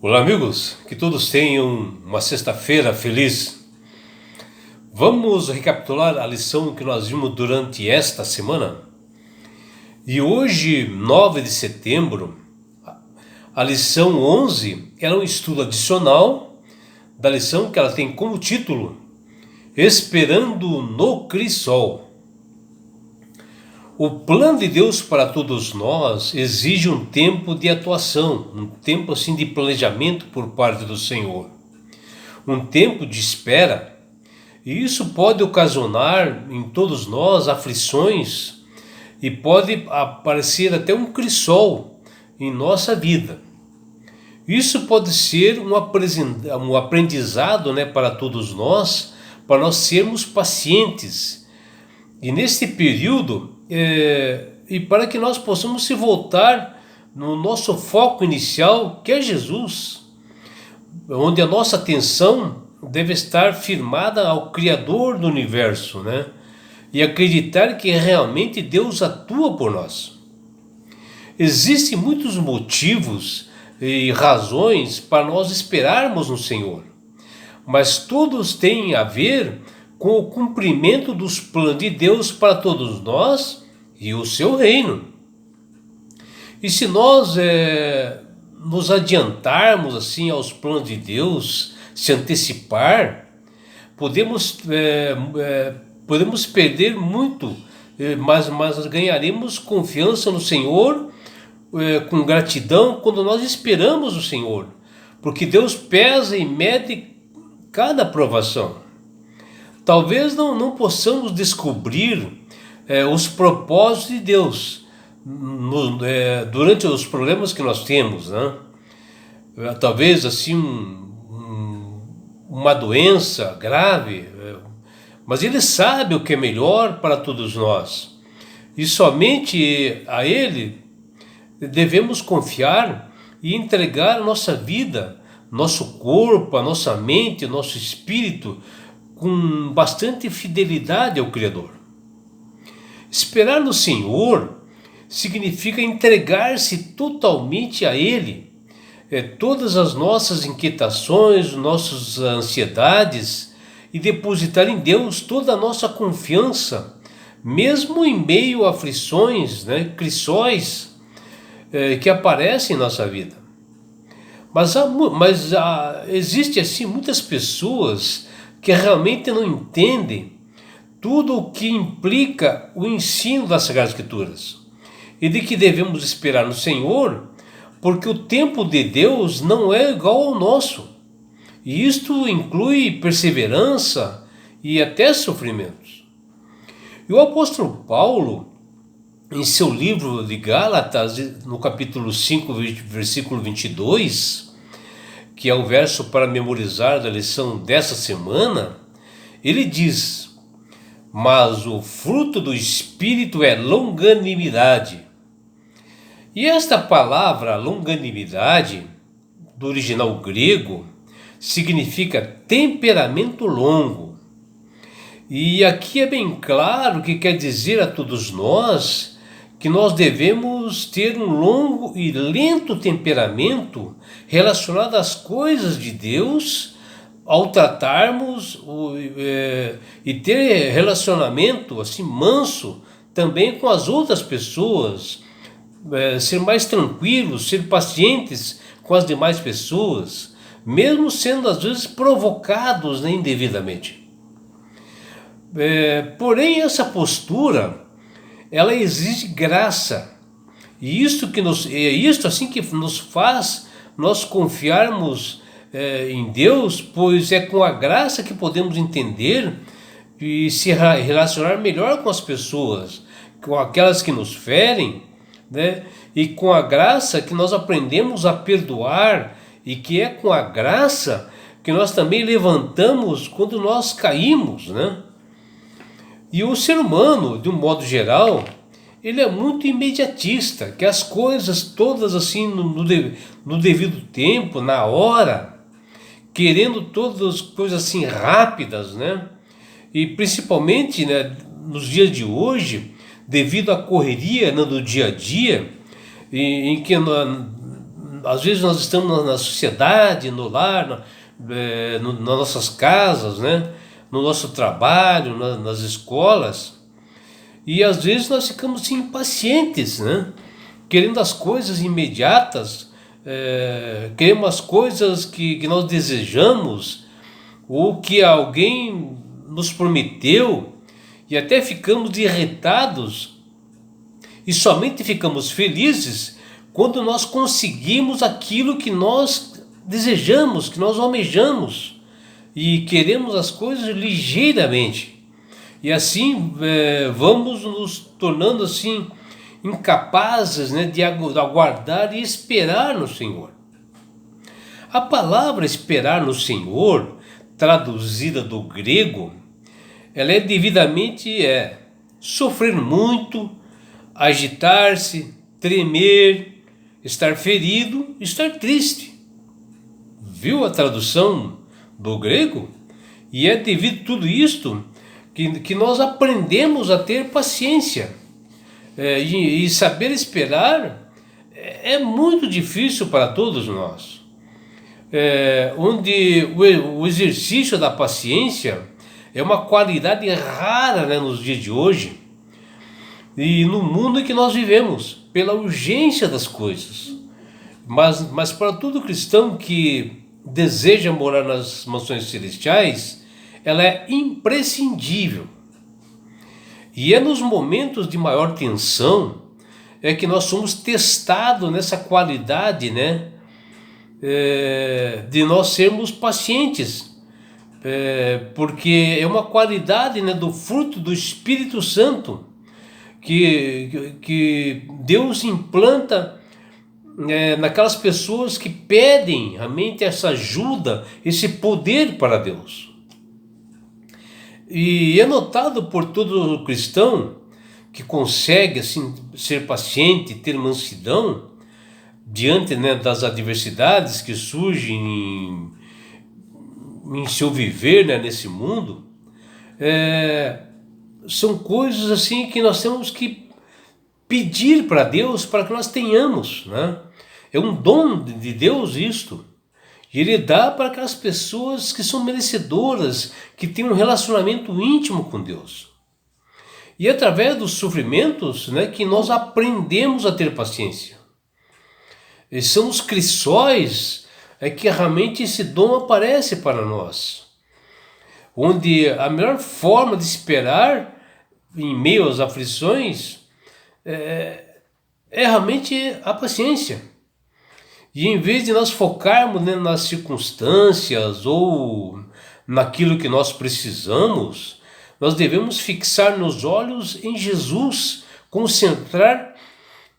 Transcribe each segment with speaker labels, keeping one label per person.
Speaker 1: Olá, amigos, que todos tenham uma sexta-feira feliz. Vamos recapitular a lição que nós vimos durante esta semana. E hoje, 9 de setembro, a lição 11 é um estudo adicional da lição que ela tem como título Esperando no Crisol. O plano de Deus para todos nós exige um tempo de atuação, um tempo assim de planejamento por parte do Senhor, um tempo de espera, e isso pode ocasionar em todos nós aflições e pode aparecer até um crisol em nossa vida. Isso pode ser um aprendizado, para todos nós, para nós sermos pacientes. E nesse período, e para que nós possamos se voltar no nosso foco inicial, que é Jesus, onde a nossa atenção deve estar firmada ao Criador do universo, e acreditar que realmente Deus atua por nós. Existem muitos motivos e razões para nós esperarmos no Senhor, mas todos têm a ver com o cumprimento dos planos de Deus para todos nós e o seu reino. E se nós nos adiantarmos assim aos planos de Deus, se antecipar, podemos perder muito, mas ganharemos confiança no Senhor, com gratidão, quando nós esperamos o Senhor, porque Deus pesa e mede cada provação. Talvez não possamos descobrir os propósitos de Deus durante os problemas que nós temos, Talvez assim uma doença grave, mas Ele sabe o que é melhor para todos nós, e somente a Ele devemos confiar e entregar a nossa vida, nosso corpo, a nossa mente, nosso espírito, com bastante fidelidade ao Criador. Esperar no Senhor significa entregar-se totalmente a Ele, todas as nossas inquietações, nossas ansiedades, e depositar em Deus toda a nossa confiança, mesmo em meio a aflições, crisóis que aparecem em nossa vida. Mas existe assim muitas pessoas que realmente não entendem tudo o que implica o ensino das Sagradas Escrituras, e de que devemos esperar no Senhor, porque o tempo de Deus não é igual ao nosso, e isto inclui perseverança e até sofrimentos. E o apóstolo Paulo, em seu livro de Gálatas, no capítulo 5, versículo 22, que é o verso para memorizar da lição dessa semana, ele diz: mas o fruto do Espírito é longanimidade. E esta palavra longanimidade, do original grego, significa temperamento longo. E aqui é bem claro que quer dizer a todos nós que nós devemos ter um longo e lento temperamento relacionado às coisas de Deus, ao tratarmos e ter relacionamento assim manso também com as outras pessoas, ser mais tranquilos, ser pacientes com as demais pessoas, mesmo sendo às vezes provocados indevidamente. Porém, essa postura ela exige graça, e isto assim que nos faz nós confiarmos em Deus, pois é com a graça que podemos entender e se relacionar melhor com as pessoas, com aquelas que nos ferem, e com a graça que nós aprendemos a perdoar, e que é com a graça que nós também levantamos quando nós caímos, E o ser humano, de um modo geral, ele é muito imediatista, que as coisas todas assim no devido tempo, na hora, querendo todas as coisas assim rápidas, E principalmente, nos dias de hoje, devido à correria do dia a dia, em que às vezes nós estamos na sociedade, no lar, nas nossas casas, né? No nosso trabalho, nas escolas, e às vezes nós ficamos assim, impacientes, né? Querendo as coisas imediatas, queremos as coisas que nós desejamos, ou que alguém nos prometeu, e até ficamos irritados, e somente ficamos felizes quando nós conseguimos aquilo que nós desejamos, que nós almejamos, e queremos as coisas ligeiramente. E assim vamos nos tornando assim incapazes, né, de aguardar e esperar no Senhor. A palavra esperar no Senhor, traduzida do grego, ela é devidamente sofrer muito, agitar-se, tremer, estar ferido, estar triste. Viu a tradução do grego? E é devido a tudo isto que nós aprendemos a ter paciência. E saber esperar é muito difícil para todos nós. Onde o exercício da paciência é uma qualidade rara, né, nos dias de hoje, e no mundo em que nós vivemos, pela urgência das coisas. Mas para todo cristão que deseja morar nas mansões celestiais, ela é imprescindível. E é nos momentos de maior tensão que nós somos testados nessa qualidade, né, de nós sermos pacientes, porque é uma qualidade, né, do fruto do Espírito Santo que Deus implanta naquelas pessoas que pedem realmente essa ajuda, esse poder para Deus. E é notado por todo cristão que consegue assim ser paciente, ter mansidão diante, né, das adversidades que surgem em seu viver, né, nesse mundo. São coisas assim que nós temos que pedir para Deus para que nós tenhamos, né? É um dom de Deus isto. E Ele dá para aquelas pessoas que são merecedoras, que têm um relacionamento íntimo com Deus. E é através dos sofrimentos, né, que nós aprendemos a ter paciência. E são os crisóis que realmente esse dom aparece para nós. Onde a melhor forma de esperar em meio às aflições é realmente a paciência. E em vez de nós focarmos, né, nas circunstâncias ou naquilo que nós precisamos, nós devemos fixar nos olhos em Jesus, concentrar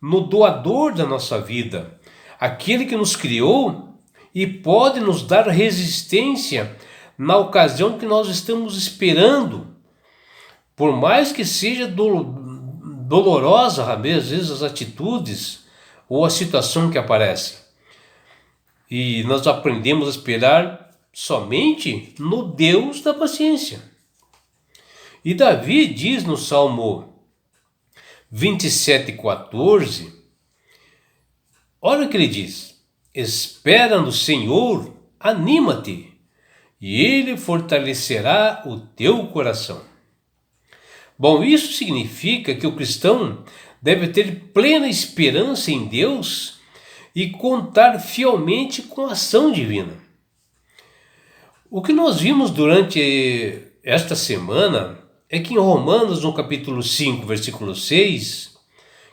Speaker 1: no doador da nossa vida, aquele que nos criou e pode nos dar resistência na ocasião que nós estamos esperando, por mais que seja dolorosa, às vezes, as atitudes ou a situação que aparece. E nós aprendemos a esperar somente no Deus da paciência. E Davi diz no Salmo 27:14, olha o que ele diz: espera no Senhor, anima-te, e Ele fortalecerá o teu coração. Bom, isso significa que o cristão deve ter plena esperança em Deus e contar fielmente com a ação divina. O que nós vimos durante esta semana é que em Romanos, no capítulo 5, versículo 6,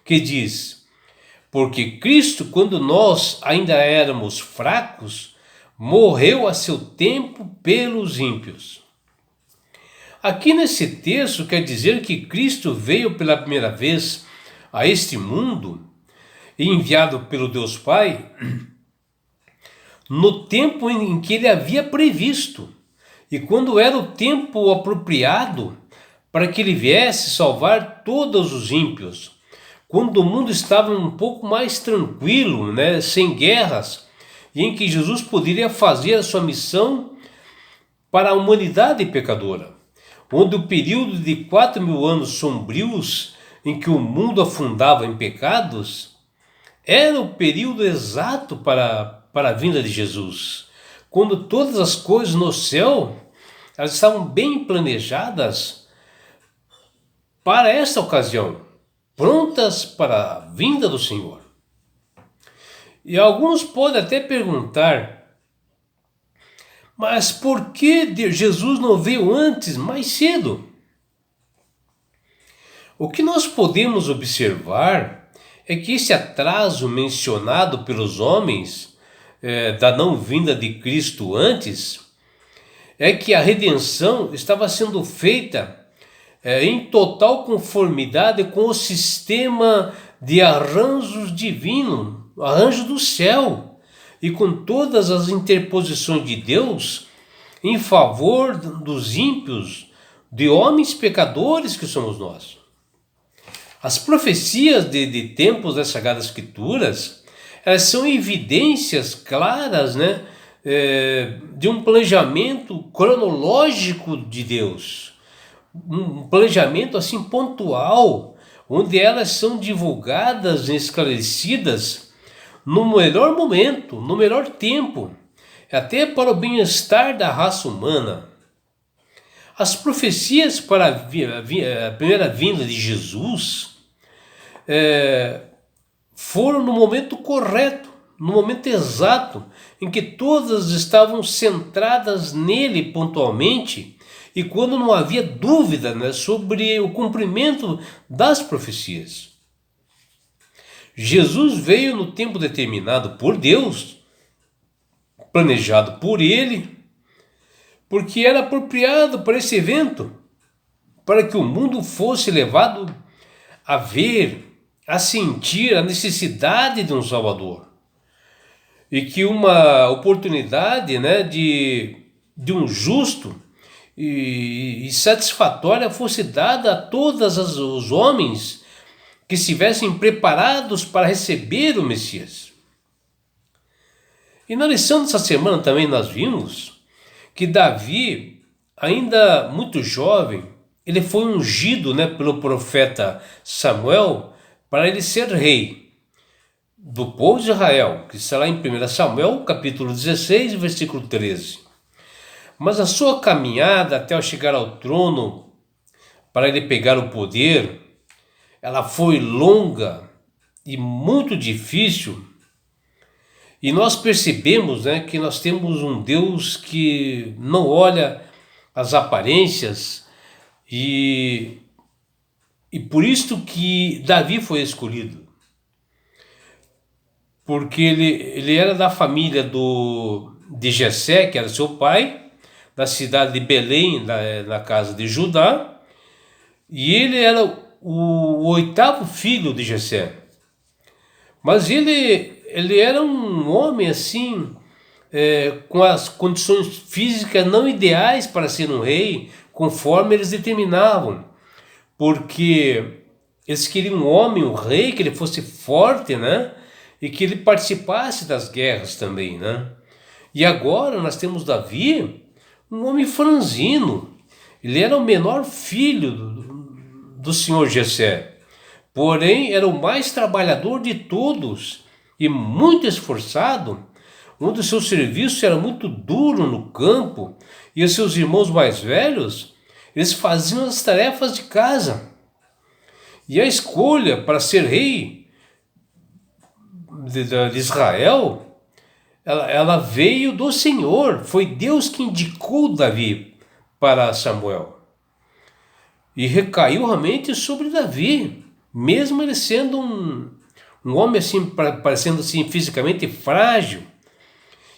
Speaker 1: que diz: porque Cristo, quando nós ainda éramos fracos, morreu a seu tempo pelos ímpios. Aqui nesse texto quer dizer que Cristo veio pela primeira vez a este mundo, enviado pelo Deus Pai, no tempo em que Ele havia previsto, e quando era o tempo apropriado para que Ele viesse salvar todos os ímpios, quando o mundo estava um pouco mais tranquilo, né, sem guerras, e em que Jesus poderia fazer a sua missão para a humanidade pecadora, onde o período de 4.000 anos sombrios em que o mundo afundava em pecados era o período exato para a vinda de Jesus, quando todas as coisas no céu elas estavam bem planejadas para esta ocasião, prontas para a vinda do Senhor. E alguns podem até perguntar, mas por que Jesus não veio antes, mais cedo? O que nós podemos observar é que esse atraso mencionado pelos homens da não vinda de Cristo antes, é que a redenção estava sendo feita em total conformidade com o sistema de arranjos divinos, arranjo do céu, e com todas as interposições de Deus em favor dos ímpios, de homens pecadores que somos nós. As profecias de tempos das Sagradas Escrituras, elas são evidências claras, né, de um planejamento cronológico de Deus, um planejamento assim pontual, onde elas são divulgadas e esclarecidas no melhor momento, no melhor tempo, até para o bem-estar da raça humana. As profecias para a primeira vinda de Jesus foram no momento correto, no momento exato, em que todas estavam centradas nele pontualmente e quando não havia dúvida, né, sobre o cumprimento das profecias. Jesus veio no tempo determinado por Deus, planejado por ele, porque era apropriado para esse evento, para que o mundo fosse levado a ver, a sentir a necessidade de um Salvador. E que uma oportunidade, né, de um justo e satisfatória fosse dada a todos os homens que estivessem preparados para receber o Messias. E na lição dessa semana também nós vimos que Davi, ainda muito jovem, ele foi ungido, né, pelo profeta Samuel para ele ser rei do povo de Israel, que está lá em 1 Samuel, capítulo 16, versículo 13. Mas a sua caminhada até chegar ao trono, para ele pegar o poder, ela foi longa e muito difícil. E nós percebemos, né, que nós temos um Deus que não olha as aparências e por isso que Davi foi escolhido. Porque ele era da família de Jessé, que era seu pai, da cidade de Belém, na casa de Judá, e ele era o oitavo filho de Jessé. Mas ele era um homem assim, com as condições físicas não ideais para ser um rei, conforme eles determinavam, porque eles queriam um homem, um rei, que ele fosse forte, né? E que ele participasse das guerras também, né? E agora nós temos Davi, um homem franzino. Ele era o menor filho do senhor Jessé, porém era o mais trabalhador de todos e muito esforçado, onde o seu serviço era muito duro no campo e os seus irmãos mais velhos, eles faziam as tarefas de casa. E a escolha para ser rei de Israel, ela veio do Senhor. Foi Deus que indicou Davi para Samuel. E recaiu realmente sobre Davi, mesmo ele sendo um homem assim, parecendo assim fisicamente frágil.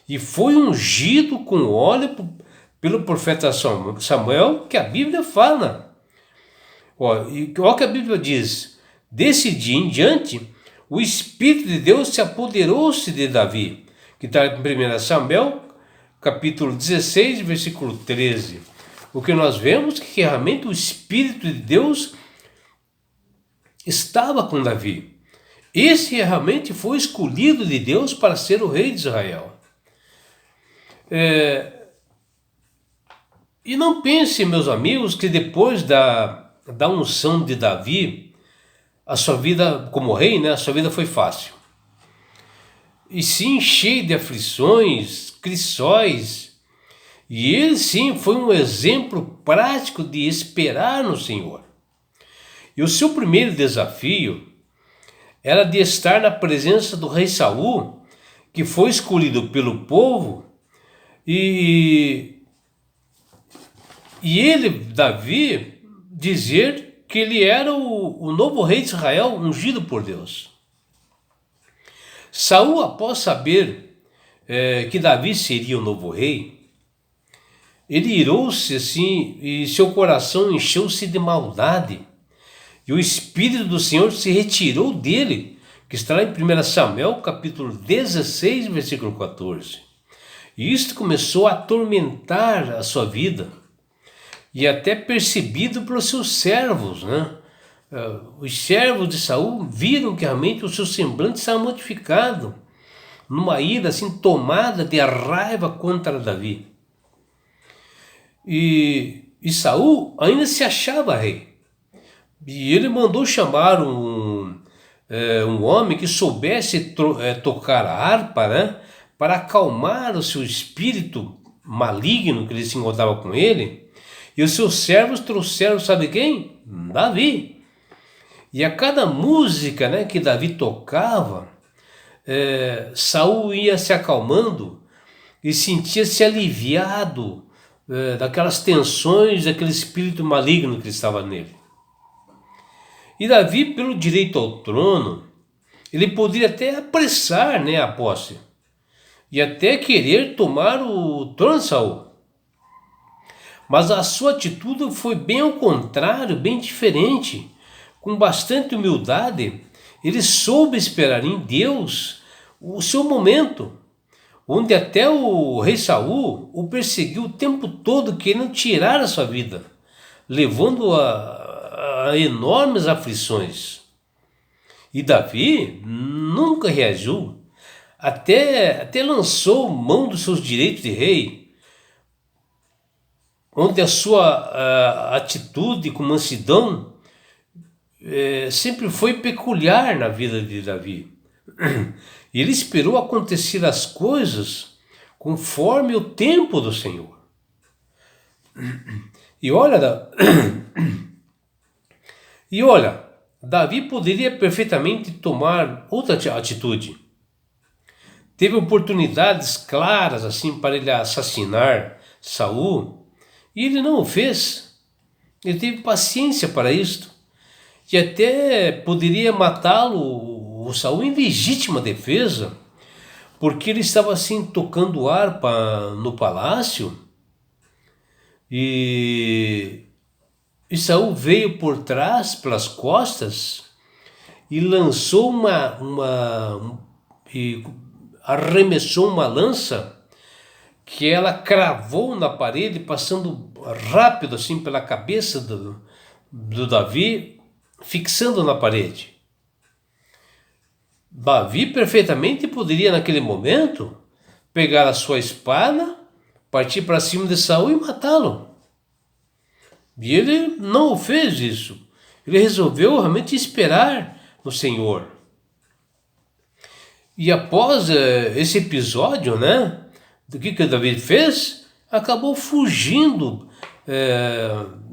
Speaker 1: E foi ungido com óleo pelo profeta Samuel, que a Bíblia fala. Olha o que a Bíblia diz: desse dia em diante, o Espírito de Deus se apoderou-se de Davi, que está em 1 Samuel, capítulo 16, versículo 13. O que nós vemos é que realmente o Espírito de Deus estava com Davi. Esse realmente foi escolhido de Deus para ser o rei de Israel. E não pense, meus amigos, que depois da unção de Davi, a sua vida como rei, né, a sua vida foi fácil. e sim cheio de aflições, crisóis. E ele sim foi um exemplo prático de esperar no Senhor. E o seu primeiro desafio era de estar na presença do rei Saul, que foi escolhido pelo povo, e ele, Davi, dizer que ele era o novo rei de Israel, ungido por Deus. Saul, após saber que Davi seria o novo rei, ele irou-se assim e seu coração encheu-se de maldade. E o Espírito do Senhor se retirou dele, que está lá em 1 Samuel, capítulo 16, versículo 14. E isto começou a atormentar a sua vida, e até percebido pelos seus servos, né? Os servos de Saul viram que realmente o seu semblante estava modificado, numa ira assim tomada de raiva contra Davi. E Saul ainda se achava rei. E ele mandou chamar um homem que soubesse tocar a harpa, né, para acalmar o seu espírito maligno que ele se encontrava com ele. E os seus servos trouxeram, sabe quem? Davi. E a cada música, né, que Davi tocava, Saul ia se acalmando e sentia-se aliviado daquelas tensões, daquele espírito maligno que estava nele. E Davi, pelo direito ao trono, ele poderia até apressar, né, a posse e até querer tomar o trono de Saul. Mas a sua atitude foi bem ao contrário, bem diferente. Com bastante humildade, ele soube esperar em Deus o seu momento, onde até o rei Saul o perseguiu o tempo todo, querendo tirar a sua vida, levando a enormes aflições. E Davi nunca reagiu, até lançou mão dos seus direitos de rei, onde a sua atitude com mansidão sempre foi peculiar na vida de Davi. E ele esperou acontecer as coisas conforme o tempo do Senhor. E olha, Davi poderia perfeitamente tomar outra atitude. Teve oportunidades claras assim para ele assassinar Saul, e ele não o fez. Ele teve paciência para isto. E até poderia matá-lo, o Saul, em legítima defesa, porque ele estava assim tocando harpa no palácio, e Saul veio por trás, pelas costas, e lançou e arremessou uma lança que ela cravou na parede, passando rápido assim pela cabeça do Davi, fixando na parede. Davi perfeitamente poderia naquele momento pegar a sua espada, partir para cima de Saul e matá-lo. E ele não fez isso. Ele resolveu realmente esperar no Senhor. E após esse episódio, né, do que Davi fez, acabou fugindo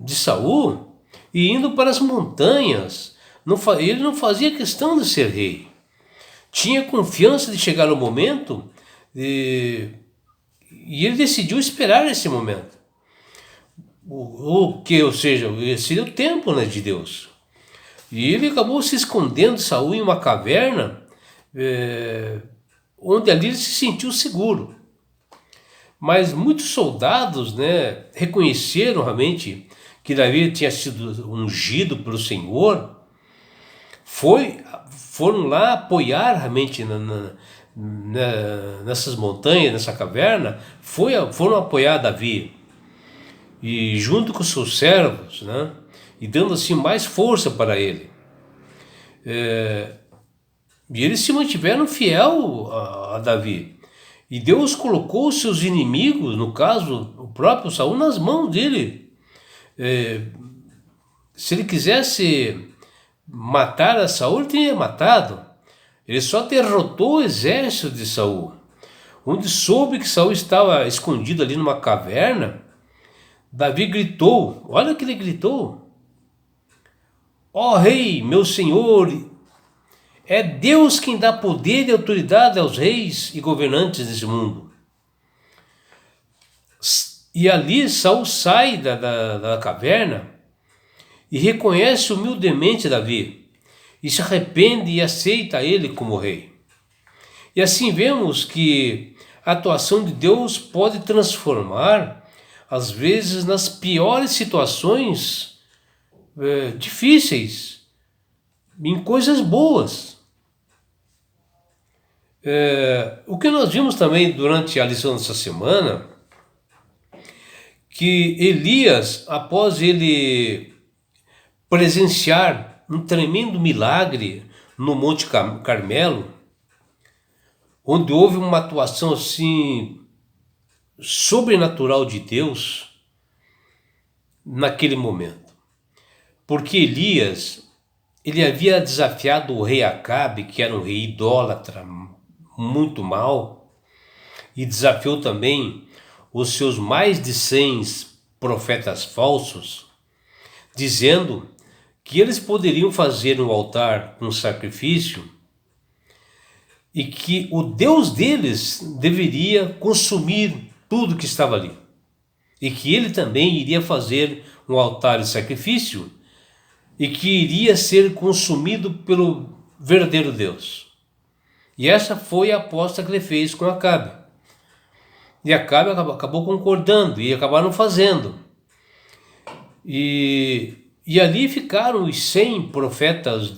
Speaker 1: de Saul e indo para as montanhas. Ele não fazia questão de ser rei. Tinha confiança de chegar no momento e ele decidiu esperar esse momento. Ou seja, seria o tempo, né, de Deus. E ele acabou se escondendo de Saul em uma caverna, onde ali ele se sentiu seguro. Mas muitos soldados, né, reconheceram realmente que Davi tinha sido ungido pelo Senhor, foram lá apoiar realmente nessas montanhas, nessa caverna, foram apoiar Davi, e junto com seus servos, né, e dando assim mais força para ele. E eles se mantiveram fiel a Davi. E Deus colocou os seus inimigos, no caso, o próprio Saul, nas mãos dele. Se ele quisesse matar a Saul, ele teria matado. Ele só derrotou o exército de Saul. Onde soube que Saul estava escondido ali numa caverna, Davi gritou, olha o que ele gritou: ó rei, meu senhor, é Deus quem dá poder e autoridade aos reis e governantes desse mundo. E ali Saul sai da caverna e reconhece humildemente Davi, e se arrepende e aceita ele como rei. E assim vemos que a atuação de Deus pode transformar, às vezes, nas piores situações difíceis, em coisas boas. O que nós vimos também durante a lição dessa semana, que Elias, após ele presenciar um tremendo milagre no Monte Carmelo, onde houve uma atuação assim sobrenatural de Deus naquele momento. Porque Elias, ele havia desafiado o rei Acabe, que era um rei idólatra, muito mau, e desafiou também os seus mais de 100 profetas falsos, dizendo que eles poderiam fazer um altar com sacrifício e que o Deus deles deveria consumir tudo que estava ali. E que ele também iria fazer um altar de sacrifício e que iria ser consumido pelo verdadeiro Deus. E essa foi a aposta que ele fez com Acabe. E Acabe acabou concordando e acabaram fazendo. E ali ficaram os 100 profetas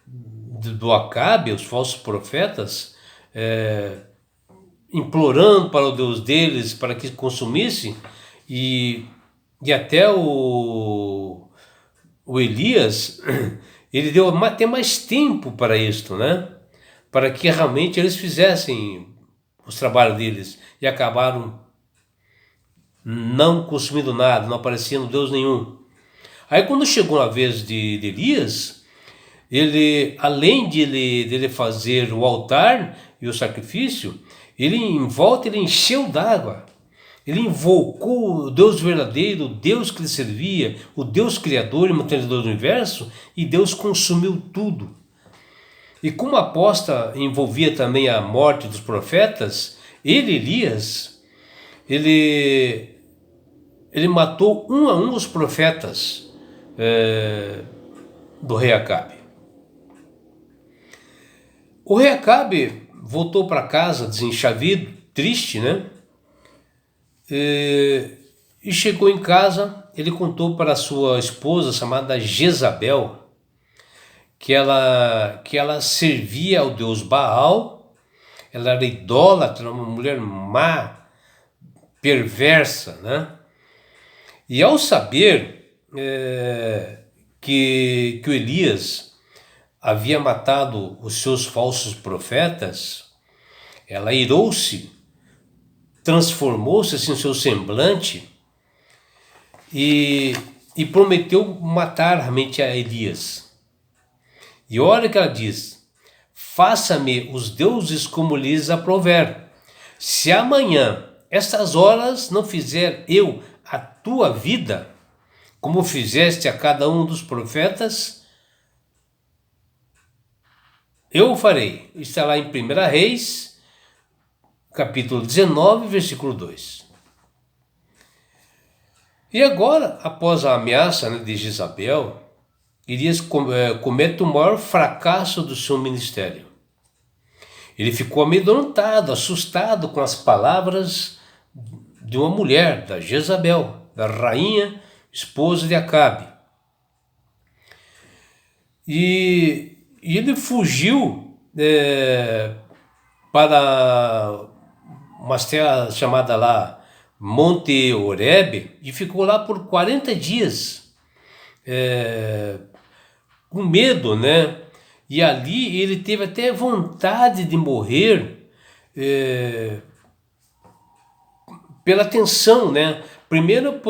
Speaker 1: do Acabe, os falsos profetas, implorando para o Deus deles para que consumisse, e até o Elias, ele deu até mais tempo para isto, né? Para que realmente eles fizessem os trabalhos deles, e acabaram não consumindo nada, não aparecendo Deus nenhum. Aí quando chegou a vez de Elias, ele, além de ele fazer o altar e o sacrifício, ele em volta ele encheu d'água. Ele invocou o Deus verdadeiro, o Deus que ele servia, o Deus criador e mantenedor do universo, e Deus consumiu tudo. E como a aposta envolvia também a morte dos profetas, Elias, ele matou um a um os profetas do rei Acabe. O rei Acabe voltou para casa desenchavido, triste, né? E chegou em casa, ele contou para sua esposa, chamada Jezabel, que ela servia ao deus Baal, ela era idólatra, uma mulher má, perversa, né? E ao saber que o Elias havia matado os seus falsos profetas, ela irou-se, transformou-se assim, em seu semblante e prometeu matar realmente a Elias. E olha o que ela diz: faça-me os deuses como lhes aprouver. Se amanhã, estas horas, não fizer eu a tua vida, como fizeste a cada um dos profetas, eu o farei. Está lá em 1 Reis, capítulo 19, versículo 2. E agora, após a ameaça, né, de Jezabel, Elias comete o maior fracasso do seu ministério. Ele ficou amedrontado, assustado com as palavras de uma mulher, da Jezabel, da rainha, esposa de Acabe. E ele fugiu para uma terra chamada lá Monte Horebe e ficou lá por 40 dias. Com medo, né? E ali ele teve até vontade de morrer pela tensão, né? Primeiro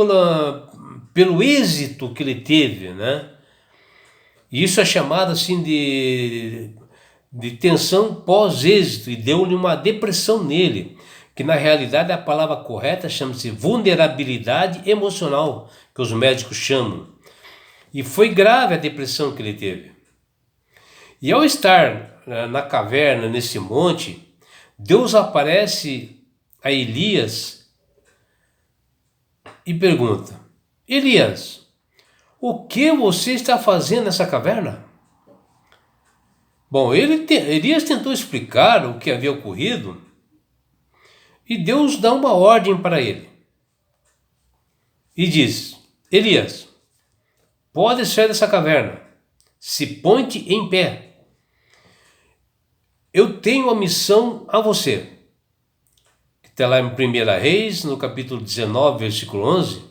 Speaker 1: pelo êxito que ele teve, né? E isso é chamado assim de tensão pós-êxito e deu-lhe uma depressão nele, que na realidade a palavra correta chama-se vulnerabilidade emocional, que os médicos chamam. E foi grave a depressão que ele teve. E ao estar na caverna, nesse monte, Deus aparece a Elias e pergunta: Elias, o que você está fazendo nessa caverna? Bom, Elias tentou explicar o que havia ocorrido e Deus dá uma ordem para ele. E diz: Elias, pode sair dessa caverna, se ponte em pé. Eu tenho uma missão a você. Está lá em 1 Reis, no capítulo 19, versículo 11.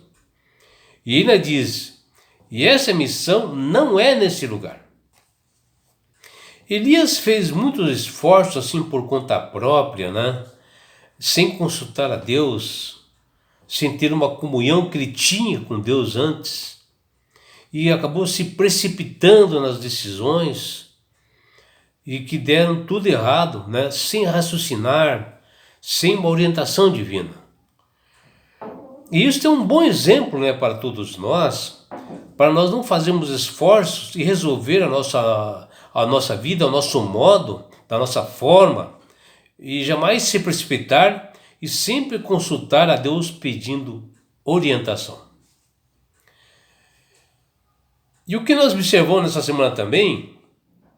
Speaker 1: E ainda diz: e essa missão não é nesse lugar. Elias fez muitos esforços assim por conta própria, né? Sem consultar a Deus, sem ter uma comunhão que ele tinha com Deus antes, e acabou se precipitando nas decisões e que deram tudo errado, né? Sem raciocinar, sem uma orientação divina. E isso é um bom exemplo, né, para todos nós, para nós não fazermos esforços e resolver a nossa vida, o nosso modo, da nossa forma, e jamais se precipitar e sempre consultar a Deus pedindo orientação. E o que nós observamos nessa semana também,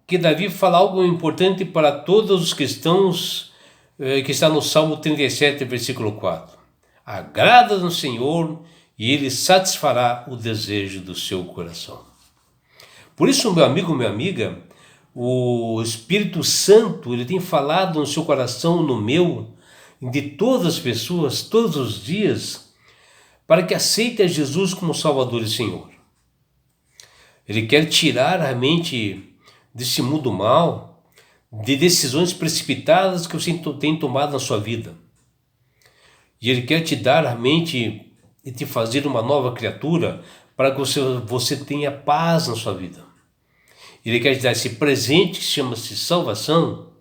Speaker 1: que Davi fala algo importante para todos os cristãos, que está no Salmo 37, versículo 4. Agrada no Senhor e Ele satisfará o desejo do seu coração. Por isso, meu amigo, minha amiga, o Espírito Santo, ele tem falado no seu coração, no meu, de todas as pessoas, todos os dias, para que aceitem Jesus como Salvador e Senhor. Ele quer tirar a mente desse mundo mal, de decisões precipitadas que você tem tomado na sua vida. E Ele quer te dar a mente e te fazer uma nova criatura para que você tenha paz na sua vida. Ele quer te dar esse presente que chama-se salvação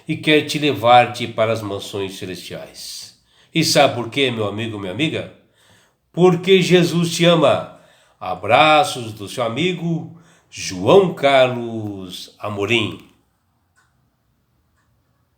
Speaker 1: e quer te levar-te para as mansões celestiais. E sabe por quê, meu amigo, minha amiga? Porque Jesus te ama. Abraços do seu amigo João Carlos Amorim.